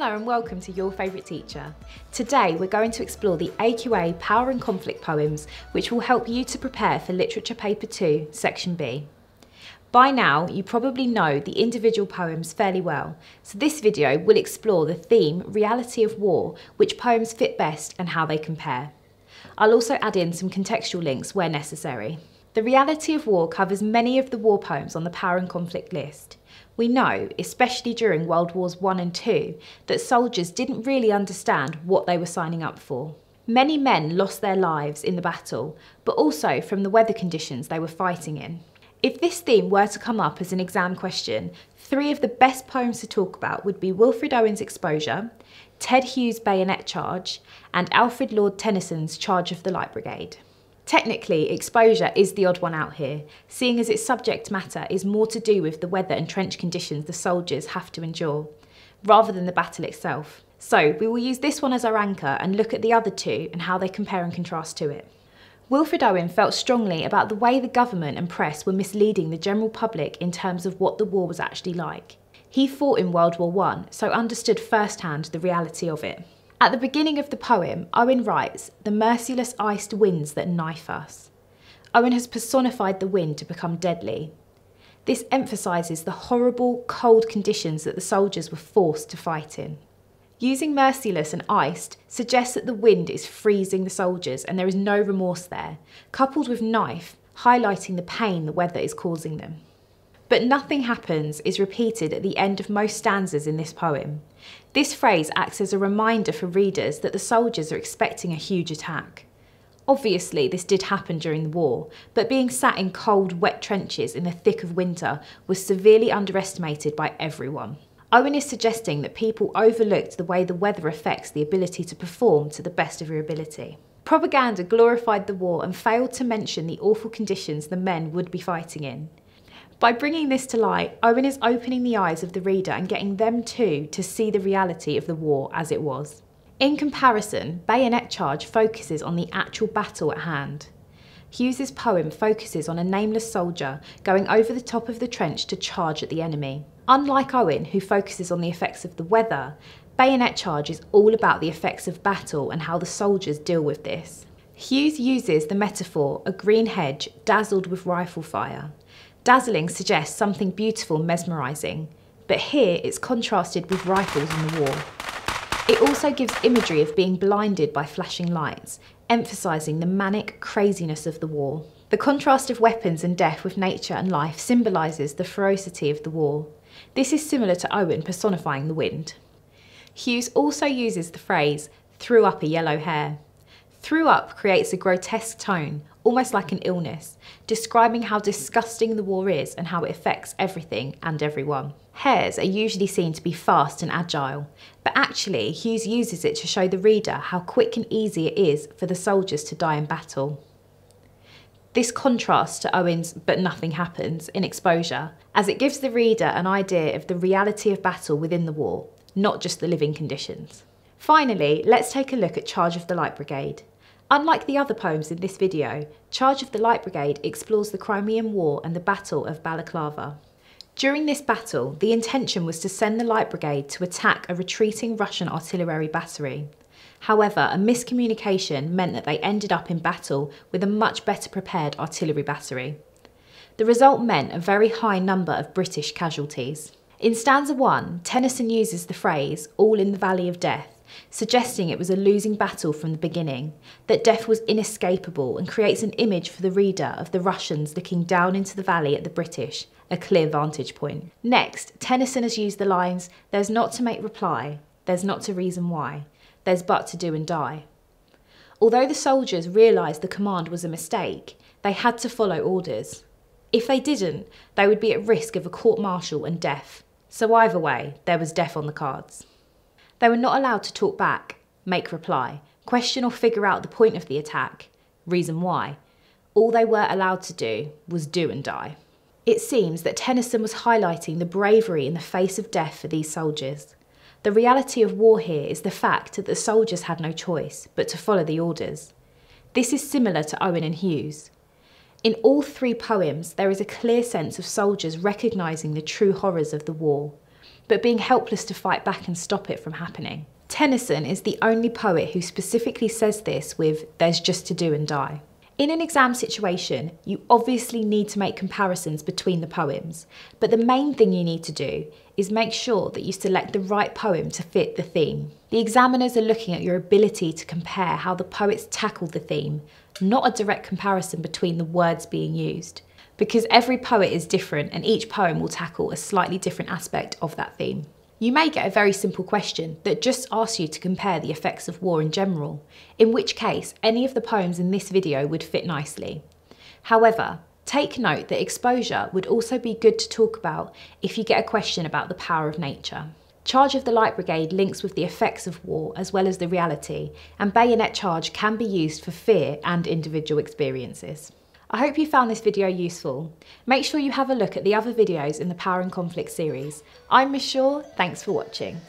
Hello and welcome to Your Favourite Teacher. Today we're going to explore the AQA Power and Conflict poems, which will help you to prepare for Literature Paper 2, Section B. By now you probably know the individual poems fairly well, so this video will explore the theme Reality of War, which poems fit best and how they compare. I'll also add in some contextual links where necessary. The Reality of War covers many of the war poems on the Power and Conflict list. We know, especially during World Wars I and II, that soldiers didn't really understand what they were signing up for. Many men lost their lives in the battle, but also from the weather conditions they were fighting in. If this theme were to come up as an exam question, three of the best poems to talk about would be Wilfred Owen's Exposure, Ted Hughes' Bayonet Charge, and Alfred Lord Tennyson's Charge of the Light Brigade. Technically, Exposure is the odd one out here, seeing as its subject matter is more to do with the weather and trench conditions the soldiers have to endure, rather than the battle itself. So we will use this one as our anchor and look at the other two and how they compare and contrast to it. Wilfred Owen felt strongly about the way the government and press were misleading the general public in terms of what the war was actually like. He fought in World War I, so understood firsthand the reality of it. At the beginning of the poem, Owen writes, "The merciless iced winds that knife us." Owen has personified the wind to become deadly. This emphasises the horrible, cold conditions that the soldiers were forced to fight in. Using merciless and iced suggests that the wind is freezing the soldiers and there is no remorse there, coupled with knife, highlighting the pain the weather is causing them. But nothing happens is repeated at the end of most stanzas in this poem. This phrase acts as a reminder for readers that the soldiers are expecting a huge attack. Obviously, this did happen during the war, but being sat in cold, wet trenches in the thick of winter was severely underestimated by everyone. Owen is suggesting that people overlooked the way the weather affects the ability to perform to the best of your ability. Propaganda glorified the war and failed to mention the awful conditions the men would be fighting in. By bringing this to light, Owen is opening the eyes of the reader and getting them too to see the reality of the war as it was. In comparison, Bayonet Charge focuses on the actual battle at hand. Hughes's poem focuses on a nameless soldier going over the top of the trench to charge at the enemy. Unlike Owen, who focuses on the effects of the weather, Bayonet Charge is all about the effects of battle and how the soldiers deal with this. Hughes uses the metaphor, a green hedge dazzled with rifle fire. Dazzling suggests something beautiful and mesmerising, but here it's contrasted with rifles in the war. It also gives imagery of being blinded by flashing lights, emphasising the manic craziness of the war. The contrast of weapons and death with nature and life symbolises the ferocity of the war. This is similar to Owen personifying the wind. Hughes also uses the phrase, "threw up a yellow hair." Threw up creates a grotesque tone, almost like an illness, describing how disgusting the war is and how it affects everything and everyone. Hairs are usually seen to be fast and agile, but actually Hughes uses it to show the reader how quick and easy it is for the soldiers to die in battle. This contrasts to Owen's "but nothing happens" in Exposure, as it gives the reader an idea of the reality of battle within the war, not just the living conditions. Finally, let's take a look at Charge of the Light Brigade. Unlike the other poems in this video, Charge of the Light Brigade explores the Crimean War and the Battle of Balaclava. During this battle, the intention was to send the Light Brigade to attack a retreating Russian artillery battery. However, a miscommunication meant that they ended up in battle with a much better prepared artillery battery. The result meant a very high number of British casualties. In stanza 1, Tennyson uses the phrase, "all in the valley of death," suggesting it was a losing battle from the beginning, that death was inescapable, and creates an image for the reader of the Russians looking down into the valley at the British, a clear vantage point. Next, Tennyson has used the lines, "there's not to make reply, there's not to reason why, there's but to do and die." Although the soldiers realised the command was a mistake, they had to follow orders. If they didn't, they would be at risk of a court-martial and death. So either way, there was death on the cards. They were not allowed to talk back, make reply, question or figure out the point of the attack, reason why. All they were allowed to do was do and die. It seems that Tennyson was highlighting the bravery in the face of death for these soldiers. The reality of war here is the fact that the soldiers had no choice but to follow the orders. This is similar to Owen and Hughes. In all three poems, there is a clear sense of soldiers recognising the true horrors of the war. but being helpless to fight back and stop it from happening. Tennyson is the only poet who specifically says this with "there's just to do and die." In an exam situation, you obviously need to make comparisons between the poems, but the main thing you need to do is make sure that you select the right poem to fit the theme. The examiners are looking at your ability to compare how the poets tackled the theme, not a direct comparison between the words being used, because every poet is different and each poem will tackle a slightly different aspect of that theme. You may get a very simple question that just asks you to compare the effects of war in general, in which case any of the poems in this video would fit nicely. However, take note that exposure would also be good to talk about if you get a question about the power of nature. Charge of the Light Brigade links with the effects of war as well as the reality, and bayonet charge can be used for fear and individual experiences. I hope you found this video useful. Make sure you have a look at the other videos in the Power and Conflict series. I'm Miss Shaw, thanks for watching.